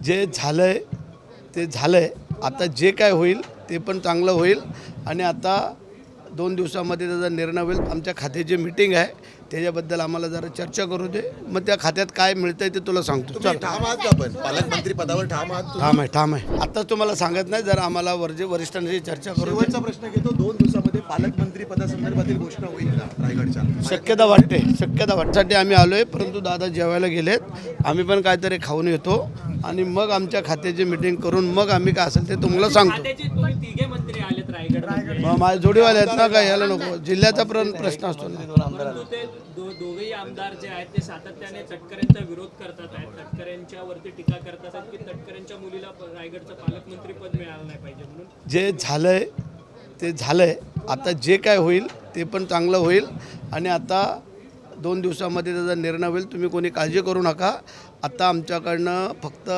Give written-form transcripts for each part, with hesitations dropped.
जे झालंय ते झालंय. आता जे काय होईल ते पण चांगलं होईल आणि आता 2 दिवसामध्ये त्याचा निर्णय होईल. आमच्या खात्याची मीटिंग आहे, त्याच्याबद्दल आम्हाला जरा चर्चा करू दे. मग त्या खात्यात काय मिळतंय ते तुला सांगतो. चल, ठाम आहात का? पण पालकमंत्री पदावर ठाम आहात तुम्ही? ठाम आहे. आताच तुम्हाला सांगत नाही, जरा आम्हाला वरिष्ठांशी चर्चा करू दे. शेवटचा प्रश्न घेतो. 2 दिवसामध्ये पालकमंत्री पदासंदर्भातील घोषणा होईल का रायगडच्या? शक्यता वाटते आम्ही आलोय, परंतु दादा जेवायला गेलेत. आम्ही पण काहीतरी खाऊन येतो आणि मग आमच्या खात्याची मीटिंग करून मग आम्ही काय असेल ते तुम्हाला सांगतो. तुम्ही तिघे मंत्री आलेत रायगड मग माझे जोडीवाले आहेत ना, काय यायला नको. जिल्ह्याचा प्रश्न असतो ना. परंतु ते दोघेही आमदार जे आहेत ते सातत्याने तटकरेंचा विरोध करतात आहेत, तटकरेंच्यावरती टीका करतात आहेत की तटकरेंच्या मुलीला रायगडचं पालकमंत्री पद मिळालं नाही पाहिजे म्हणून. जे झालंय ते झालंय. आता जे काय होईल ते पण चांगलं होईल आणि आता 2 दिवसामध्ये त्याचा निर्णय होईल. तुम्ही कोणी काळजी करू नका. आता आमच्याकडनं फक्त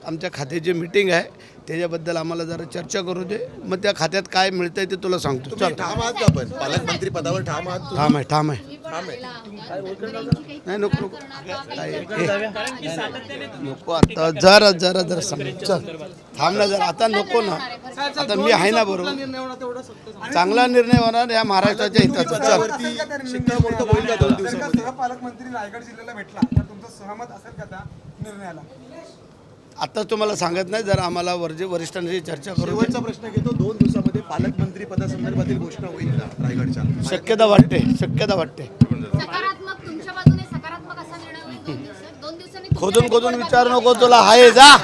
आमच्या खात्याची मीटिंग आहे, त्याच्याबद्दल आम्हाला जरा चर्चा करू दे. मग त्या खात्यात काय मिळतंय ते तुला सांगतो. चल, ठाम आहात का? पण पालकमंत्री पदावर ठाम आहात तुम्ही? ठाम आहे. नाही नको कारण की सातत्याने नको आता जरा समज. चल थांब ना जरा, आता नको ना. आता मी आहे ना बरोबर. चांगला निर्णय होणार या महाराष्ट्राच्या हिताचा. चल, शिक्कामोर्तब होईल का 2 दिवसामध्ये? सहपालकमंत्री रायगड जिल्ह्याला भेटला तर तुमचं सहमत असेल का त्या निर्णयाला? आताच तुम्हाला सांगत नाही, जरा आम्हाला वरिष्ठांशी चर्चा करू दे. शेवटचा प्रश्न घेतो. 2 दिवसामध्ये पालकमंत्री पदासंदर्भातील घोषणा होईल का रायगडच्या? शक्यता वाटते सकारात्मक तुमच्या बाजूने सकारात्मक असा निर्णय होईल 2 दिवसांनी खोदून विचार नको तुला. आहे जा.